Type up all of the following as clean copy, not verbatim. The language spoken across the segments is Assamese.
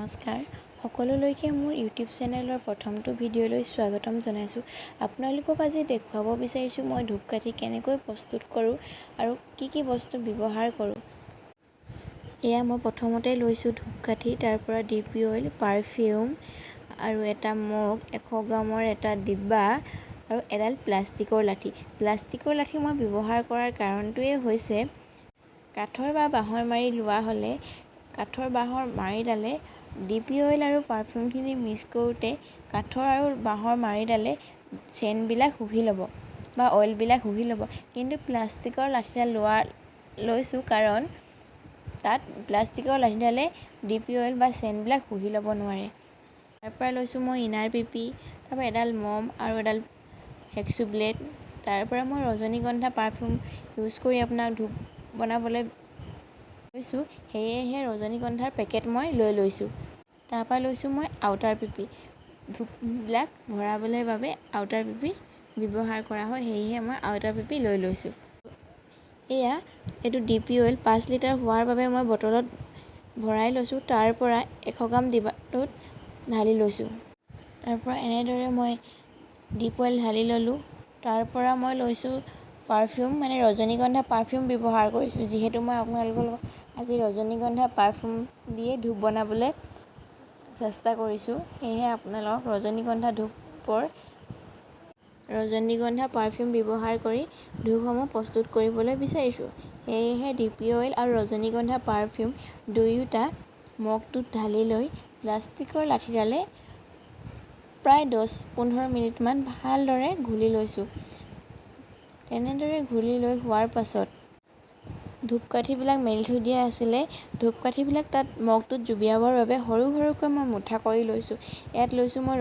নমস্কাৰ সকলোলৈকে মোৰ ইউটিউব চেনেলৰ প্ৰথমটো ভিডিঅ'লৈ স্বাগতম জনাইছোঁ। আপোনালোকক আজি দেখুৱাব বিচাৰিছোঁ মই ধূপকাঠি কেনেকৈ প্ৰস্তুত কৰোঁ আৰু কি বস্তু ব্যৱহাৰ কৰোঁ। এয়া মই প্ৰথমতে লৈছোঁ ধূপকাঠি, তাৰ পৰা ডিপি অইল, পাৰফিউম আৰু এটা মগ, 100 গ্ৰামৰ এটা ডিব্বা আৰু এডাল প্লাষ্টিকৰ লাঠি। প্লাষ্টিকৰ লাঠি মই ব্যৱহাৰ কৰাৰ কাৰণটোৱে হৈছে কাঠৰ বা বাঁহৰ মাৰি লোৱা হ'লে কাঠৰ বাঁহৰ মাৰিডালে ডিপি অইল আৰু পাৰফিউমখিনি মিক্স কৰোঁতে কাঠৰ আৰু বাঁহৰ মাৰিডালে চেণ্টবিলাক শুহি ল'ব বা অইলবিলাক শুহি ল'ব। কিন্তু প্লাষ্টিকৰ লাঠিডাল লৈছোঁ কাৰণ তাত প্লাষ্টিকৰ লাঠিডালে ডিপি অইল বা চেণ্টবিলাক শুহি ল'ব নোৱাৰে। তাৰ পৰা লৈছোঁ মই ইনাৰ পিপি, তাৰপৰা এডাল মম আৰু এডাল হেক্সু ব্লেড। তাৰ পৰা মই ৰজনীগন্ধা পাৰফিউম ইউজ কৰি আপোনাক ধূপ বনাবলৈ লৈছোঁ, সেয়েহে ৰজনীগন্ধাৰ পেকেট মই লৈ লৈছোঁ। তাৰ পৰা লৈছোঁ মই আউটাৰ পিপি। ধূপবিলাক ভৰাবলৈ বাবে আউটাৰ পিপি ব্যৱহাৰ কৰা হয়, সেয়েহে মই আউটাৰ পিপি লৈ লৈছোঁ। এইটো ডিপি অইল 5 লিটাৰ হোৱাৰ বাবে মই বটলত ভৰাই লৈছোঁ। তাৰ পৰা 100 গ্ৰাম ডিব্বাটোত ঢালি লৈছোঁ। তাৰ পৰা এনেদৰে মই ডিপ অইল ঢালি ল'লোঁ। তাৰ পৰা মই লৈছোঁ পাৰফিউম, ৰজনীগন্ধা পাৰফিউম ব্যৱহাৰ কৰিছোঁ। যিহেতু মই আপোনালোকৰ লগত আজি ৰজনীগন্ধা পাৰফিউম দিয়ে ধূপ বনাবলৈ চেষ্টা কৰিছোঁ, সেয়েহে আপোনালোকক ৰজনীগন্ধা পাৰফিউম ব্যৱহাৰ কৰি ধূপসমূহ প্ৰস্তুত কৰিবলৈ বিচাৰিছোঁ। সেয়েহে ডিপি অইল আৰু ৰজনীগন্ধা পাৰফিউম দুয়োটা মগটোত ঢালি লৈ প্লাষ্টিকৰ লাঠিডালে প্ৰায় 10-15 মিনিটমান ভালদৰে ঘূলি লৈছোঁ। তেনেদৰে ঘূলি লৈ হোৱাৰ পাছত ধূপকাঠিবিলাক মেলি থৈ দিয়া আছিলে, ধূপকাঠিবিলাক তাত মগটোত জুবিয়াবৰ বাবে সৰু সৰুকৈ মই মুঠা কৰি লৈছোঁ। ইয়াত লৈছোঁ মই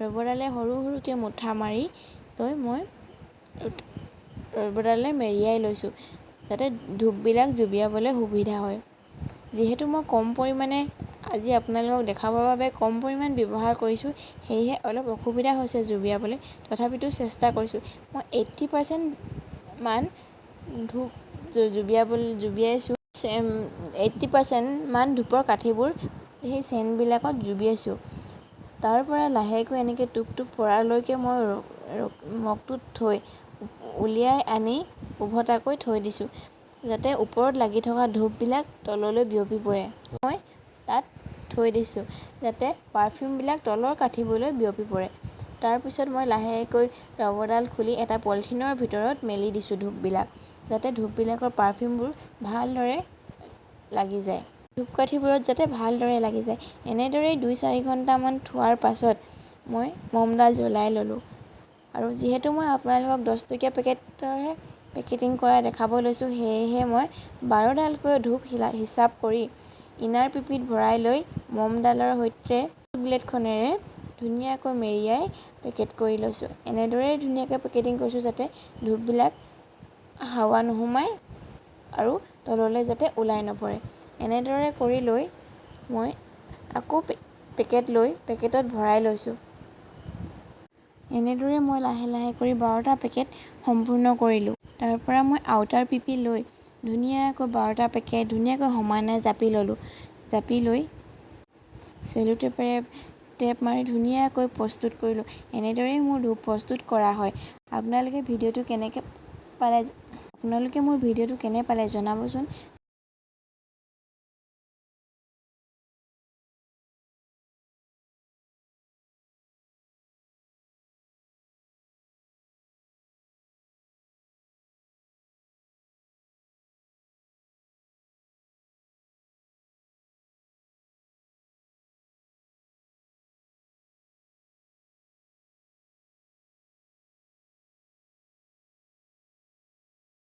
ৰবৰডালে সৰু সৰুকৈ মুঠা মাৰি লৈ মই ৰবৰডালে মেৰিয়াই লৈছোঁ, যাতে ধূপবিলাক জুবিয়াবলৈ সুবিধা হয়। যিহেতু মই কম পৰিমাণে আজি আপোনালোকক দেখাবৰ বাবে কম পৰিমাণ ব্যৱহাৰ কৰিছোঁ, সেয়েহে অলপ অসুবিধা হৈছে জুবিয়াবলৈ, তথাপিতো চেষ্টা কৰিছোঁ। মই 80% মান ধূপ জুবিয়াইছোঁ। 80% মান ধূপৰ কাঠিবোৰ সেই চেণ্টবিলাকত জুবিয়াইছোঁ। তাৰ পৰা লাহেকৈ এনেকৈ টোপ টোপ পৰালৈকে মই মগটোত থৈ উলিয়াই আনি উভতাকৈ থৈ দিছোঁ, যাতে ওপৰত লাগি থকা ধূপবিলাক তললৈ বিয়পি পৰে। মই তাত থৈ দিছোঁ যাতে পাৰফিউমবিলাক তলৰ কাঠিবোৰলৈ বিয়পি পৰে। তাৰপিছত মই লাহেকৈ ৰবৰডাল খুলি এটা পলিথিনৰ ভিতৰত মেলি দিছোঁ ধূপবিলাক, যাতে ধূপবিলাকৰ পাৰফিউমবোৰ ভালদৰে লাগি যায়। ধূপকাঠিবোৰত যাতে ভালদৰে লাগি যায়। এনেদৰেই 2-4 ঘণ্টামান থোৱাৰ পাছত মই মমডাল জ্বলাই ল'লোঁ। আৰু যিহেতু মই আপোনালোকক 10 টকীয়া পেকেটৰহে পেকেটিং কৰা দেখাব লৈছোঁ, সেয়েহে মই 12ডালকৈ ধূপ হিচাপ কৰি ইনাৰ পিপিত ভৰাই লৈ মমডালৰ সৈতে ব্লেডখনেৰে ধুনীয়াকৈ মেৰিয়াই পেকেট কৰি লৈছোঁ। এনেদৰেই ধুনীয়াকৈ পেকেটিং কৰিছোঁ যাতে ধূপবিলাক হাৱা নোসোমায় আৰু তললৈ যাতে ওলাই নপৰে। এনেদৰে কৰি লৈ মই আকৌ পেকেট লৈ পেকেটত ভৰাই লৈছোঁ। এনেদৰে মই লাহে লাহে কৰি 12টা পেকেট সম্পূৰ্ণ কৰিলোঁ। তাৰ পৰা মই আউটাৰ পিপি লৈ ধুনীয়াকৈ 12টা পেকেট ধুনীয়াকৈ সমানে জাপি ল'লোঁ। জাপি লৈ চেলো টেপ মাৰি ধুনীয়াকৈ প্ৰস্তুত কৰিলোঁ। এনেদৰেই মোৰ ধূপ প্ৰস্তুত কৰা হয়। আপোনালোকে মোৰ ভিডিঅ'টো কেনে পালে জনাবচোন।